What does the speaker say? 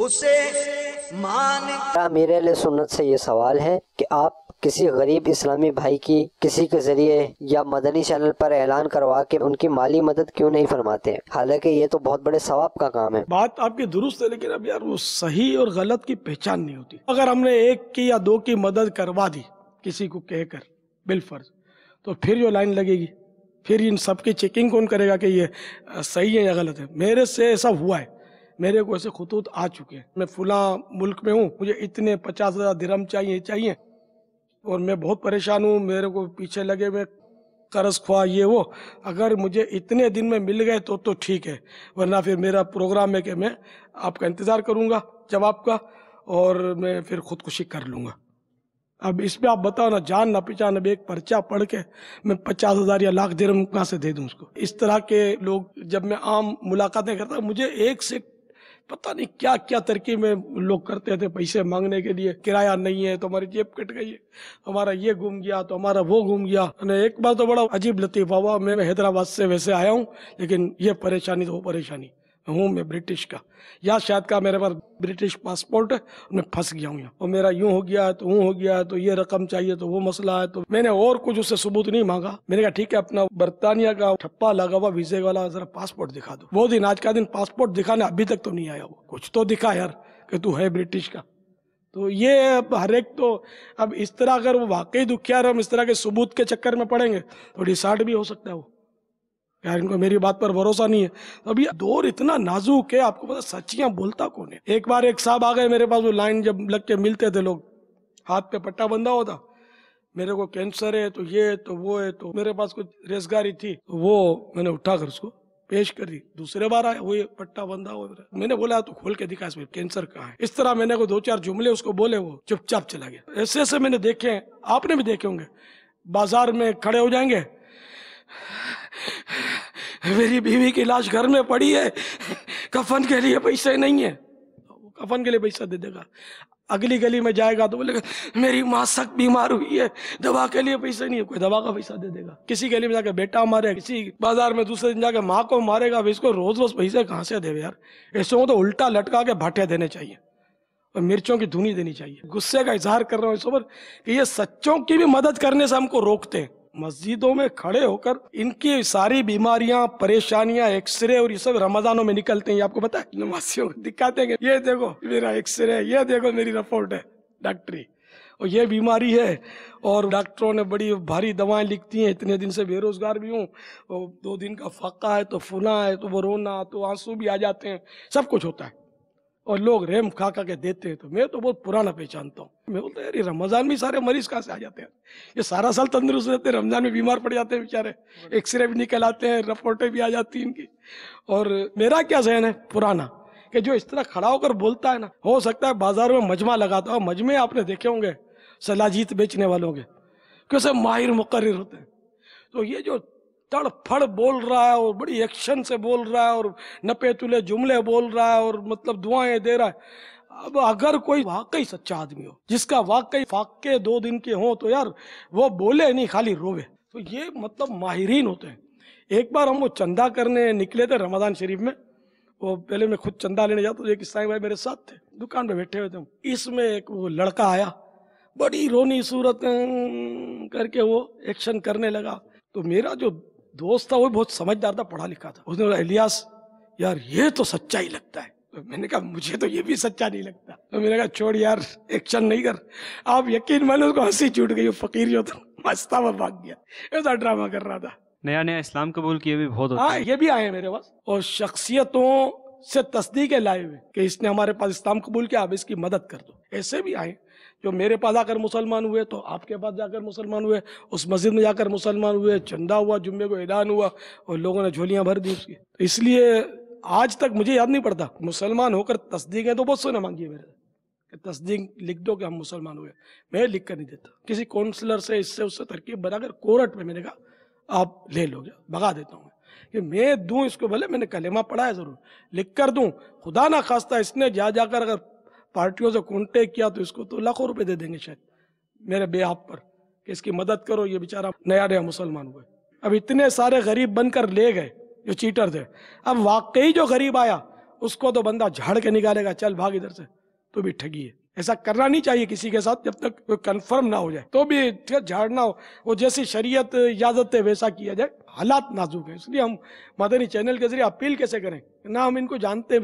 उसे मान। मेरे लिए सुन्नत से ये सवाल है कि आप किसी गरीब इस्लामी भाई की किसी के जरिए या मदनी चैनल पर ऐलान करवा के उनकी माली मदद क्यों नहीं फरमाते हैं? हालांकि ये तो बहुत बड़े सवाब का काम है। बात आपकी दुरुस्त है, लेकिन अब यार वो सही और गलत की पहचान नहीं होती। अगर हमने एक की या दो की मदद करवा दी किसी को कहकर बिलफर्ज, तो फिर जो लाइन लगेगी, फिर इन सब की चेकिंग कौन करेगा कि ये सही है या गलत है? मेरे से ऐसा हुआ है, मेरे को ऐसे खुतूत आ चुके हैं, मैं फुला मुल्क में हूँ, मुझे इतने 50,000 दिरहम चाहिए और मैं बहुत परेशान हूँ, मेरे को पीछे लगे हुए कर्ज ख्वाह ये वो, अगर मुझे इतने दिन में मिल गए तो ठीक है, वरना फिर मेरा प्रोग्राम है कि मैं आपका इंतज़ार करूँगा जवाब का और मैं फिर खुदकुशी कर लूँगा। अब इसमें आप बताओ ना, जान ना पहचान, अब एक पर्चा पढ़ के मैं 50,000 या लाख दिरहम कहाँ से दे दूँ उसको? इस तरह के लोग जब मैं आम मुलाकातें करता, मुझे एक से पता नहीं क्या क्या तरकीब में लोग करते थे पैसे मांगने के लिए। किराया नहीं है तो हमारी जेब कट गई है, हमारा ये घूम गया तो हमारा वो घूम गया। एक बार तो बड़ा अजीब लतीफ़ा हुआ, मैं हैदराबाद से वैसे आया हूँ, लेकिन ये परेशानी तो वो परेशानी हूँ मैं ब्रिटिश का, या शायद का मेरे पास ब्रिटिश पासपोर्ट है, मैं फंस गया हूँ यहाँ, और मेरा यूं हो गया है तो वो हो गया है, तो ये रकम चाहिए तो वो मसला है। तो मैंने और कुछ उससे सबूत नहीं मांगा, मैंने कहा ठीक है अपना बर्तानिया का ठप्पा लगा हुआ वीजे वाला जरा पासपोर्ट दिखा दो। वो दिन आज का दिन पासपोर्ट दिखाने अभी तक तो नहीं आया, वो कुछ तो दिखा यार कि तू है ब्रिटिश का। तो ये हर एक तो अब इस तरह अगर वो वाकई दुखियार हम इस तरह के सबूत के चक्कर में पड़ेंगे तो डिसार्ट भी हो सकता है वो, यार इनको मेरी बात पर भरोसा नहीं है। तो अभी दौर इतना नाजुक है, आपको पता सच्चियां बोलता कौन है। एक बार एक साहब आ गए मेरे पास, वो लाइन जब लग के मिलते थे लोग, हाथ पे पट्टा बंधा होता, मेरे को कैंसर है तो ये तो वो है, तो मेरे पास कुछ रेजगारी थी तो वो मैंने उठाकर उसको पेश कर दी। दूसरे बार आया वो ये पट्टा बंधा हो, मैंने बोला तो खोल के दिखा इसमें कैंसर कहाँ है। इस तरह मैंने को 2-4 जुमले उसको बोले, वो चुपचाप चला गया। ऐसे ऐसे मैंने देखे हैं, आपने भी देखे होंगे, बाजार में खड़े हो जाएंगे, मेरी बीवी की लाश घर में पड़ी है, कफन के लिए पैसे नहीं है, कफन के लिए पैसा दे देगा। अगली गली में जाएगा तो बोलेगा मेरी माँ सख्त बीमार हुई है, दवा के लिए पैसे नहीं है, कोई दवा का पैसा दे देगा। किसी गली में जाकर बेटा मारे, किसी बाजार में दूसरे दिन जाकर माँ को मारेगा। अब इसको रोज रोज पैसे कहाँ से देवे यार? ऐसे हो तो उल्टा लटका के भाटे देने चाहिए और मिर्चों की धुनी देनी चाहिए। गुस्से का इजहार कर रहा हूँ इस पर कि ये सच्चों की भी मदद करने से हमको रोकते हैं। मस्जिदों में खड़े होकर इनकी सारी बीमारियां, परेशानियां, एक्सरे और ये सब रमजानों में निकलते हैं, ये आपको पता है? नमाजियों को दिखाते हैं, ये देखो मेरा एक्सरे, ये देखो मेरी रिपोर्ट है डॉक्टरी, और ये बीमारी है, और डॉक्टरों ने बड़ी भारी दवाएं लिखती हैं। इतने दिन से बेरोजगार भी हूँ, और 2 दिन का फाका है तो फुला है तो वो रोना, तो आंसू भी आ जाते हैं, सब कुछ होता है, और लोग रेम खा के देते हैं। तो मैं तो बहुत पुराना पहचानता हूँ। मैं बोलता यार ये रमजान में सारे मरीज कहाँ से आ जाते हैं? ये सारा साल तंदुरुस्त रहते हैं, रमजान में बीमार पड़ जाते हैं बेचारे, एक्सरे भी निकल आते हैं, रिपोर्टें भी आ जाती हैं इनकी। और मेरा क्या जहन है पुराना कि जो इस तरह खड़ा होकर बोलता है ना, हो सकता है बाजार में मजमा लगाता हो, मजमे आपने देखे होंगे सलाजीत बेचने वालों के, कैसे माहिर मुकर्रिर होते हैं। तो ये जो तड़फड़ बोल रहा है और बड़ी एक्शन से बोल रहा है और नपे तुले जुमले बोल रहा है और मतलब दुआएं दे रहा है, अब अगर कोई वाकई सच्चा आदमी हो, जिसका वाकई फाके 2 दिन के हो, तो यार वो बोले नहीं खाली रोवे। तो ये मतलब माहिरीन होते हैं। एक बार हम वो चंदा करने निकले थे रमजान शरीफ में, वो पहले मैं खुद चंदा लेने जाता, तो एक ईसाई भाई मेरे साथ थे, दुकान पे बैठे हुए थे। इसमें एक वो लड़का आया, बड़ी रोनी सूरत करके वो एक्शन करने लगा। तो मेरा जो दोस्त था वो बहुत समझदार था, पढ़ा लिखा था, उसने बोला इलियास यार ये तो सच्चा ही लगता है। तो मैंने कहा मुझे तो ये भी सच्चा नहीं लगता। तो मैंने कहा छोड़ यार, एक्शन नहीं कर। आप यकीन मानो उसको हंसी छूट गई, वो फकीर जो था मस्ता में भाग गया, ऐसा ड्रामा कर रहा था। नया नया इस्लाम कबूल किए भी बहुत होता हाँ, ये भी आए मेरे पास, और शख्सियतों से तस्दीक लाए हुए कि इसने हमारे पास इस्लाम कबूल किया, अब इसकी मदद कर दो। ऐसे भी आए जो मेरे पास आकर मुसलमान हुए, तो आपके पास जाकर मुसलमान हुए, उस मस्जिद में जाकर मुसलमान हुए, चंदा हुआ, जुम्मे को ऐलान हुआ और लोगों ने झोलियां भर दी उसकी। तो इसलिए आज तक मुझे याद नहीं पड़ता, मुसलमान होकर तस्दीकें तो बहुत सो ने मांगी है मेरे कि तस्दीक लिख दो कि हम मुसलमान हुए, मैं लिख कर नहीं देता। किसी काउंसलर से इससे उससे तरकीब बनाकर कोर्ट में मैंने कहा आप ले लोगे, भगा देता हूँ कि मैं दूं इसको, भले मैंने कलेमा पढ़ा है जरूर, लिख कर दूं, खुदा ना खास्ता इसने जा जाकर अगर पार्टियों से कॉन्टेक्ट किया तो इसको तो लाखों रुपए दे देंगे शायद मेरे बेहाफ पर कि इसकी मदद करो, ये बेचारा नया नया मुसलमान हुए। अब इतने सारे गरीब बनकर ले गए जो चीटर थे, अब वाकई जो गरीब आया उसको तो बंदा झाड़ के निकालेगा, चल भाग इधर से, तो भी ठगी है। ऐसा करना नहीं चाहिए किसी के साथ जब तक कंफर्म ना हो जाए, तो भी झाड़ना हो, वो जैसी शरीयत इजाजत है वैसा किया जाए। हालात नाजुक है, इसलिए हम मदनी चैनल के जरिए अपील कैसे करें, ना हम इनको जानते हैं।